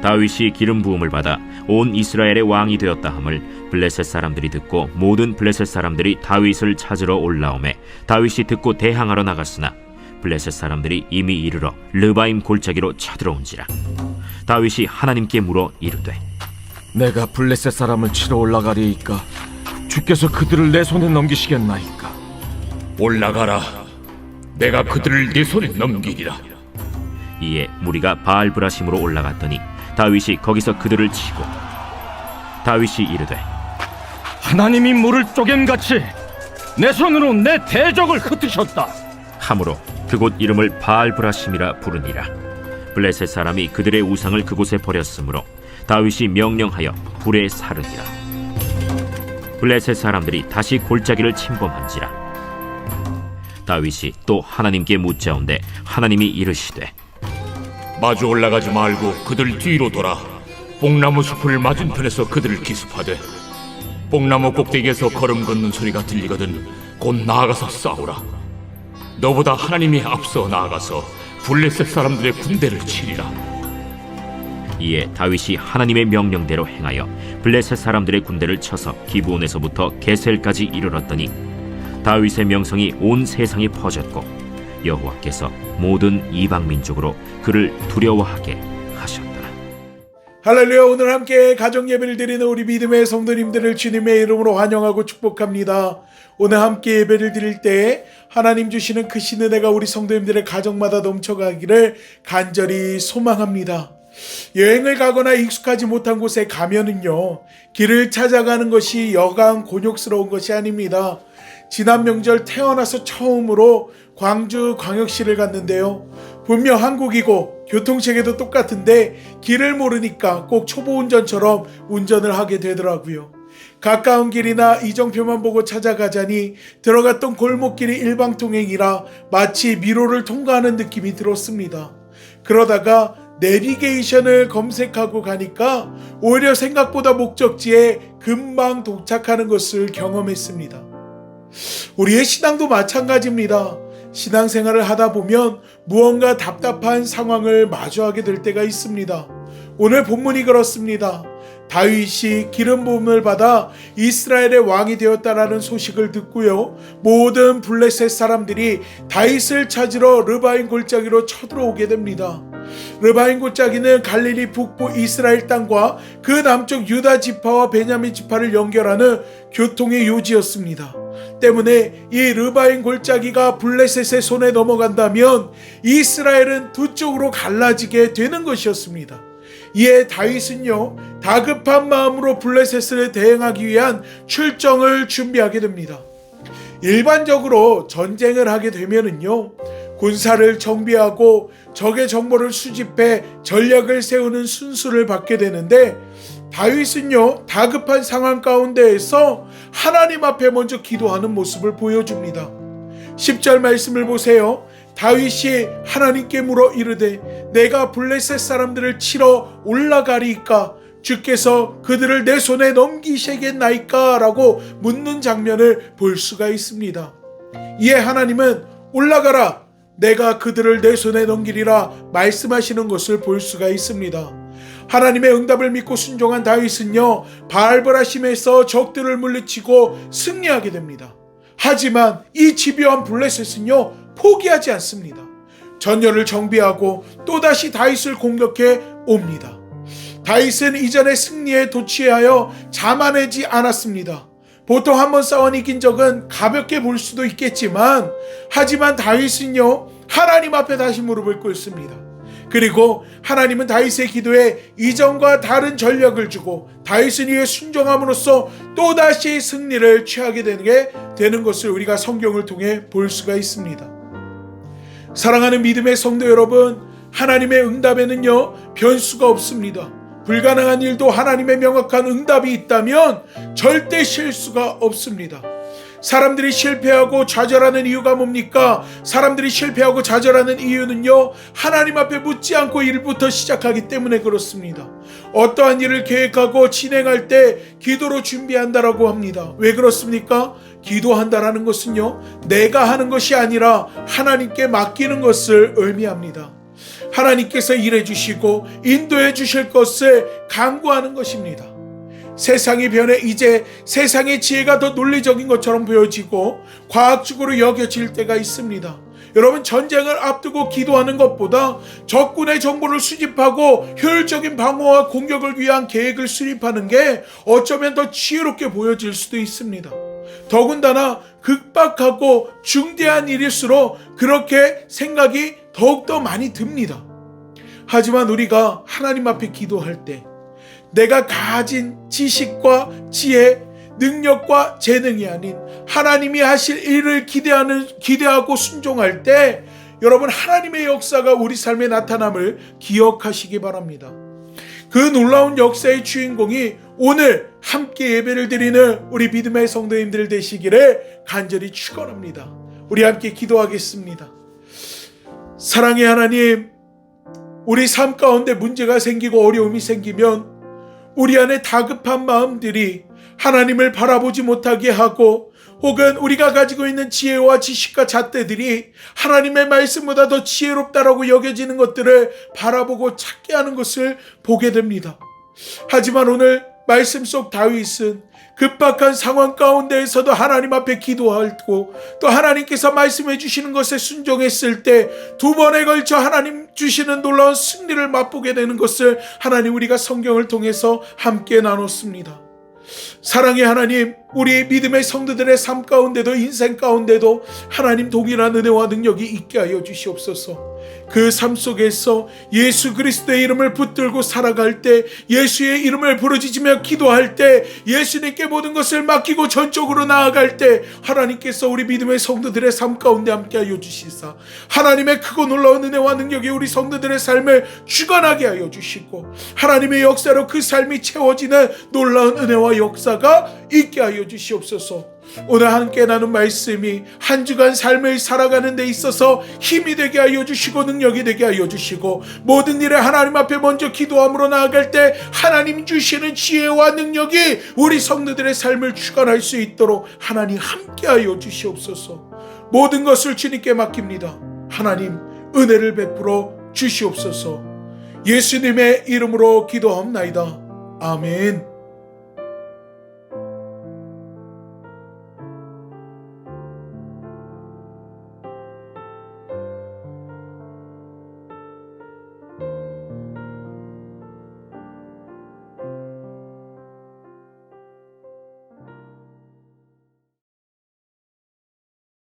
다윗이 기름 부음을 받아 온 이스라엘의 왕이 되었다 함을 블레셋 사람들이 듣고 모든 블레셋 사람들이 다윗을 찾으러 올라오매 다윗이 듣고 대항하러 나갔으나 블레셋 사람들이 이미 이르러 르바임 골짜기로 쳐들어온지라. 다윗이 하나님께 물어 이르되 내가 블레셋 사람을 치러 올라가리이까 주께서 그들을 내 손에 넘기시겠나이까? 올라가라. 내가 그들을 네 손에 넘기리라. 이에 무리가 바알브라심으로 올라갔더니 다윗이 거기서 그들을 치고 다윗이 이르되 하나님이 물을 쪼갠같이 내 손으로 내 대적을 흩으셨다 함으로 그곳 이름을 바알브라심이라 부르니라. 블레셋 사람이 그들의 우상을 그곳에 버렸으므로 다윗이 명령하여 불에 사르니라. 블레셋 사람들이 다시 골짜기를 침범한지라. 다윗이 또 하나님께 묻자온데 하나님이 이르시되 마주 올라가지 말고 그들 뒤로 돌아 뽕나무 숲을 맞은편에서 그들을 기습하되 뽕나무 꼭대기에서 걸음 걷는 소리가 들리거든 곧 나아가서 싸우라. 너보다 하나님이 앞서 나아가서 블레셋 사람들의 군대를 치리라. 이에 다윗이 하나님의 명령대로 행하여 블레셋 사람들의 군대를 쳐서 기브온에서부터 게셀까지 이르렀더니 다윗의 명성이 온 세상에 퍼졌고 여호와께서 모든 이방 민족으로 그를 두려워하게 하셨더라. 할렐루야. 오늘 함께 가정 예배를 드리는 우리 믿음의 성도님들을 주님의 이름으로 환영하고 축복합니다. 오늘 함께 예배를 드릴 때 하나님 주시는 크신 은혜가 우리 성도님들의 가정마다 넘쳐가기를 간절히 소망합니다. 여행을 가거나 익숙하지 못한 곳에 가면은요, 길을 찾아가는 것이 여간 곤욕스러운 것이 아닙니다. 지난 명절 태어나서 처음으로 광주 광역시를 갔는데요, 분명 한국이고 교통체계도 똑같은데 길을 모르니까 꼭 초보 운전처럼 운전을 하게 되더라고요. 가까운 길이나 이정표만 보고 찾아가자니 들어갔던 골목길이 일방통행이라 마치 미로를 통과하는 느낌이 들었습니다. 그러다가 내비게이션을 검색하고 가니까 오히려 생각보다 목적지에 금방 도착하는 것을 경험했습니다. 우리의 신앙도 마찬가지입니다. 신앙생활을 하다 보면 무언가 답답한 상황을 마주하게 될 때가 있습니다. 오늘 본문이 그렇습니다. 다윗이 기름 부음을 받아 이스라엘의 왕이 되었다라는 소식을 듣고요, 모든 블레셋 사람들이 다윗을 찾으러 르바임 골짜기로 쳐들어오게 됩니다. 르바임 골짜기는 갈릴리 북부 이스라엘 땅과 그 남쪽 유다 지파와 베냐민 지파를 연결하는 교통의 요지였습니다. 때문에 이 르바임 골짜기가 블레셋의 손에 넘어간다면 이스라엘은 두 쪽으로 갈라지게 되는 것이었습니다. 이에 다윗은요, 다급한 마음으로 블레셋을 대응하기 위한 출정을 준비하게 됩니다. 일반적으로 전쟁을 하게 되면은요, 군사를 정비하고 적의 정보를 수집해 전략을 세우는 순수를 받게 되는데, 다윗은요, 다급한 상황 가운데에서 하나님 앞에 먼저 기도하는 모습을 보여줍니다. 10절 말씀을 보세요. 다윗이 하나님께 물어 이르되 내가 블레셋 사람들을 치러 올라가리이까 주께서 그들을 내 손에 넘기시겠나이까 라고 묻는 장면을 볼 수가 있습니다. 이에 하나님은 올라가라, 내가 그들을 내 손에 넘기리라 말씀하시는 것을 볼 수가 있습니다. 하나님의 응답을 믿고 순종한 다윗은요, 바알브라심에서 적들을 물리치고 승리하게 됩니다. 하지만 이 집요한 블레셋은요, 포기하지 않습니다. 전열을 정비하고 또다시 다윗을 공격해 옵니다. 다윗은 이전의 승리에 도취하여 자만하지 않았습니다. 보통 한번 싸워 이긴 적은 가볍게 볼 수도 있겠지만, 하지만 다윗은요, 하나님 앞에 다시 무릎을 꿇습니다. 그리고 하나님은 다윗의 기도에 이전과 다른 전략을 주고 다윗은 이에 순종함으로써 또다시 승리를 취하게 되는 것을 우리가 성경을 통해 볼 수가 있습니다. 사랑하는 믿음의 성도 여러분, 하나님의 응답에는요, 변수가 없습니다. 불가능한 일도 하나님의 명확한 응답이 있다면 절대 실수가 없습니다. 사람들이 실패하고 좌절하는 이유가 뭡니까? 사람들이 실패하고 좌절하는 이유는요, 하나님 앞에 묻지 않고 일부터 시작하기 때문에 그렇습니다. 어떠한 일을 계획하고 진행할 때 기도로 준비한다라고 합니다. 왜 그렇습니까? 기도한다라는 것은요, 내가 하는 것이 아니라 하나님께 맡기는 것을 의미합니다. 하나님께서 일해 주시고 인도해 주실 것을 간구하는 것입니다. 세상이 변해 이제 세상의 지혜가 더 논리적인 것처럼 보여지고 과학적으로 여겨질 때가 있습니다. 여러분, 전쟁을 앞두고 기도하는 것보다 적군의 정보를 수집하고 효율적인 방어와 공격을 위한 계획을 수립하는 게 어쩌면 더 지혜롭게 보여질 수도 있습니다. 더군다나 극박하고 중대한 일일수록 그렇게 생각이 더욱더 많이 듭니다. 하지만 우리가 하나님 앞에 기도할 때 내가 가진 지식과 지혜, 능력과 재능이 아닌 하나님이 하실 일을 기대하고 순종할 때 여러분, 하나님의 역사가 우리 삶에 나타남을 기억하시기 바랍니다. 그 놀라운 역사의 주인공이 오늘 함께 예배를 드리는 우리 믿음의 성도님들 되시기를 간절히 축원합니다. 우리 함께 기도하겠습니다. 사랑의 하나님, 우리 삶 가운데 문제가 생기고 어려움이 생기면 우리 안에 다급한 마음들이 하나님을 바라보지 못하게 하고, 혹은 우리가 가지고 있는 지혜와 지식과 잣대들이 하나님의 말씀보다 더 지혜롭다라고 여겨지는 것들을 바라보고 찾게 하는 것을 보게 됩니다. 하지만 오늘 말씀 속 다윗은 급박한 상황 가운데에서도 하나님 앞에 기도하고 또 하나님께서 말씀해 주시는 것에 순종했을 때 2번에 걸쳐 하나님 주시는 놀라운 승리를 맛보게 되는 것을 하나님, 우리가 성경을 통해서 함께 나눴습니다. 사랑의 하나님, 우리 믿음의 성도들의 삶 가운데도 인생 가운데도 하나님 동일한 은혜와 능력이 있게 하여 주시옵소서. 그 삶 속에서 예수 그리스도의 이름을 붙들고 살아갈 때, 예수의 이름을 부르짖으며 기도할 때, 예수님께 모든 것을 맡기고 전적으로 나아갈 때 하나님께서 우리 믿음의 성도들의 삶 가운데 함께 하여 주시사 하나님의 크고 놀라운 은혜와 능력이 우리 성도들의 삶을 주관하게 하여 주시고, 하나님의 역사로 그 삶이 채워지는 놀라운 은혜와 역사가 있게 하여 주시옵소서. 오늘 함께 나눈 말씀이 한 주간 삶을 살아가는 데 있어서 힘이 되게 하여 주시고 능력이 되게 하여 주시고, 모든 일에 하나님 앞에 먼저 기도함으로 나아갈 때 하나님 주시는 지혜와 능력이 우리 성도들의 삶을 주관할 수 있도록 하나님 함께 하여 주시옵소서. 모든 것을 주님께 맡깁니다. 하나님 은혜를 베풀어 주시옵소서. 예수님의 이름으로 기도합나이다. 아멘.